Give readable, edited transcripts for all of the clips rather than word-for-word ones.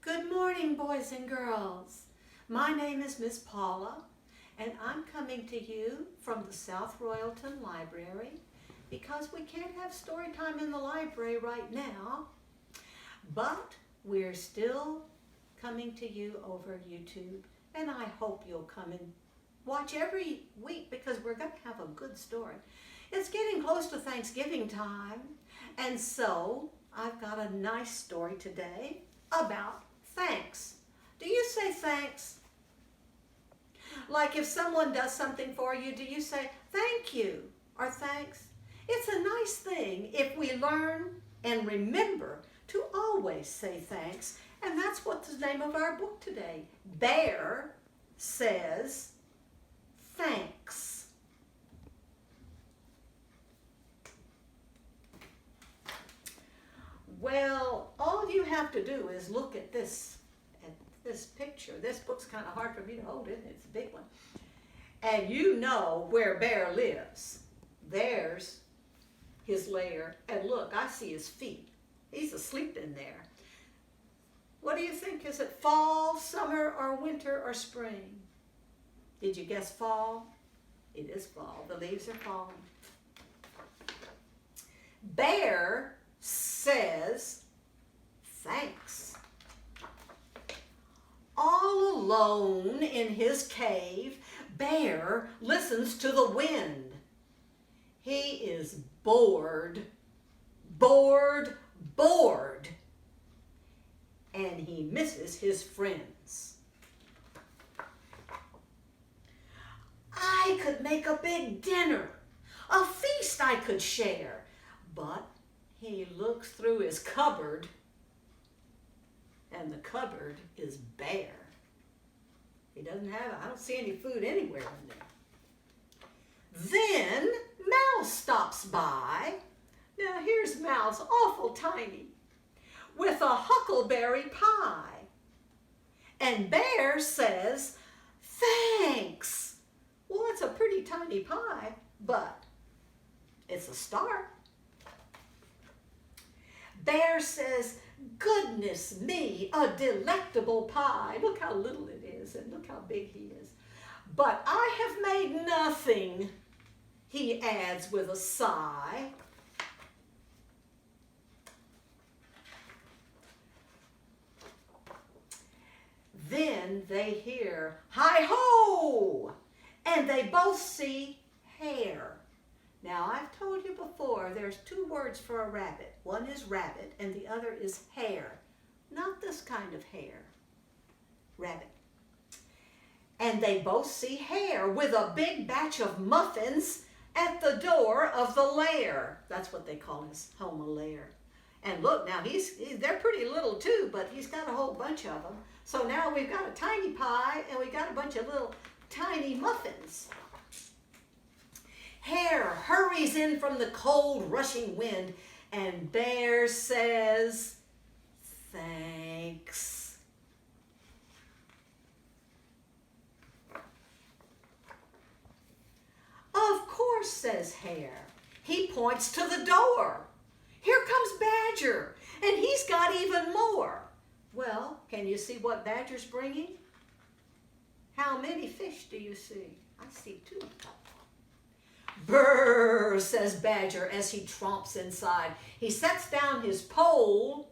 Good morning, boys and girls. My name is Miss Paula, and I'm coming to you from the South Royalton Library because we can't have story time in the library right now, but we're still coming to you over YouTube, and I hope you'll come and watch every week because we're going to have a good story. It's getting close to Thanksgiving time, and so I've got a nice story today about thanks. Do you say thanks? Like if someone does something for you, do you say thank you or thanks? It's a nice thing if we learn and remember to always say thanks. And that's what the name of our book today. Bear says thanks. Well, all you have to do is look at this picture. This book's kind of hard for me to hold, isn't it? It's a big one. And you know where Bear lives. There's his lair. And look, I see his feet. He's asleep in there. What do you think? Is it fall, summer, or winter, or spring? Did you guess fall? It is fall. The leaves are falling. Bear says thanks. All alone in his cave, Bear listens to the wind. He is bored, bored, bored, and he misses his friends. I could make a big dinner, a feast I could share, but he looks through his cupboard, and the cupboard is bare. He doesn't have, I don't see any food anywhere in there. Then Mouse stops by. Now here's Mouse, awful tiny, with a huckleberry pie. And Bear says, thanks. Well, it's a pretty tiny pie, but it's a start. Bear says, goodness me, a delectable pie. Look how little it is and look how big he is. But I have made nothing, he adds with a sigh. Then they hear, hi-ho! And they both see hare. Now, I've told you before, there's two words for a rabbit. One is rabbit, and the other is hare. Not this kind of hare. Rabbit. And they both see hare with a big batch of muffins at the door of the lair. That's what they call his home, a lair. And look, now, they're pretty little too, but he's got a whole bunch of them. So now we've got a tiny pie, and we've got a bunch of little tiny muffins. Hare hurries in from the cold, rushing wind, and Bear says, thanks. Of course, says Hare. He points to the door. Here comes Badger, and he's got even more. Well, can you see what Badger's bringing? How many fish do you see? I see 2. Brrr, says Badger as he tromps inside. He sets down his pole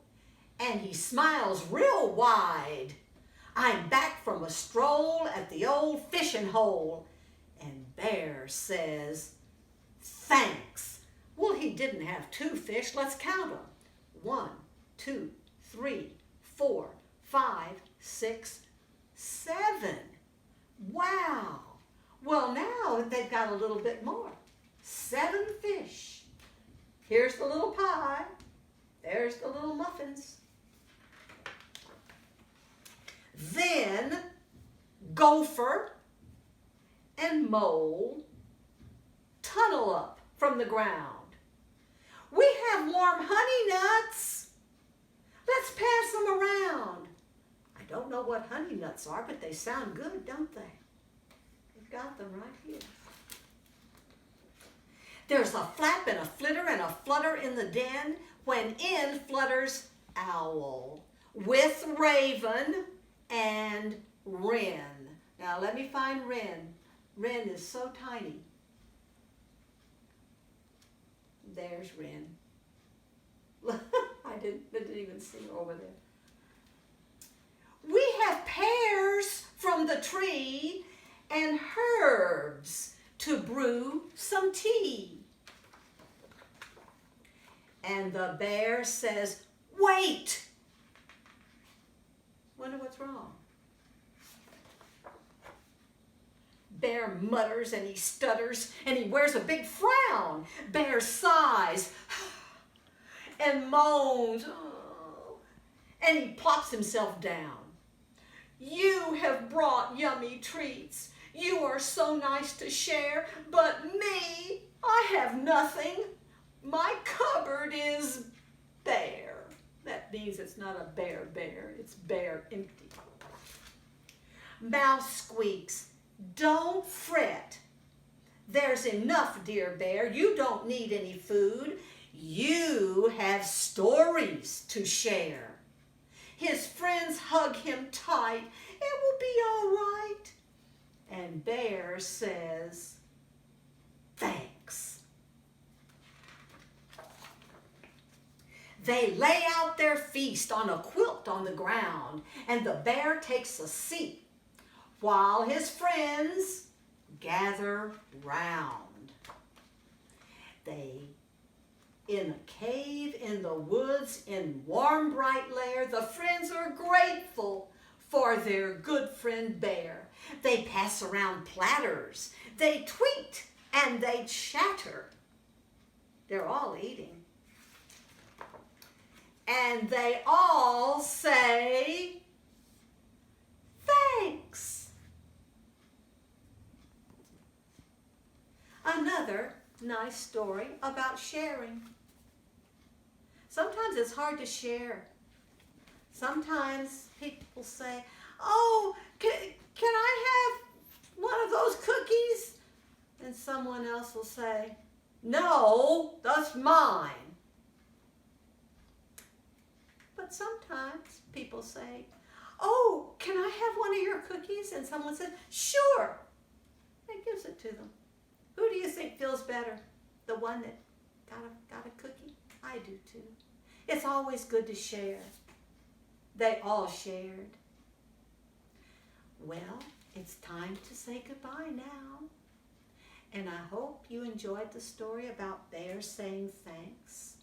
and he smiles real wide. I'm back from a stroll at the old fishing hole. And Bear says, thanks. Well, he didn't have 2 fish. Let's count them. 1, 2, 3, 4, 5, 6, 7. Wow. Well, now they've got a little bit more. 7 fish. Here's the little pie. There's the little muffins. Then Gopher and Mole tunnel up from the ground. We have warm honey nuts. Let's pass them around. I don't know what honey nuts are, but they sound good, don't they? We've got them right here. There's a flap and a flitter and a flutter in the den when in flutters Owl. with Raven and Wren. Now let me find Wren. Wren is so tiny. There's Wren. I didn't even see her over there. We have pears from the tree and herbs to brew some tea. And the bear says, wait! Wonder what's wrong. Bear mutters and he stutters and he wears a big frown. Bear sighs and moans. Oh, and he plops himself down. You have brought yummy treats. You are so nice to share, but me, I have nothing. My cupboard is bare. That means it's not a bare, it's bare, empty. Mouse squeaks, don't fret. There's enough, dear bear. You don't need any food. You have stories to share. His friends hug him tight. It will be all right. And Bear says, thanks. They lay out their feast on a quilt on the ground, and the bear takes a seat while his friends gather round. In a cave in the woods in warm bright lair, the friends are grateful for their good friend Bear. They pass around platters, they tweet and they chatter. They're all eating. And they all say, thanks. Another nice story about sharing. Sometimes it's hard to share. Sometimes people say, oh, can I have one of those cookies? And someone else will say, no, that's mine. But sometimes people say, oh, can I have one of your cookies? And someone says, sure. And gives it to them. Who do you think feels better? The one that got a cookie? I do too. It's always good to share. They all shared. Well, it's time to say goodbye now. And I hope you enjoyed the story about Bear saying thanks.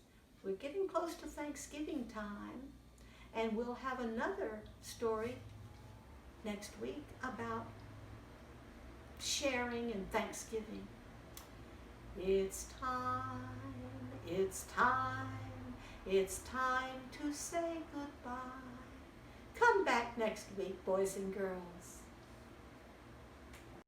We're getting close to Thanksgiving time, and we'll have another story next week about sharing and Thanksgiving. It's time, it's time, it's time to say goodbye. Come back next week, boys and girls.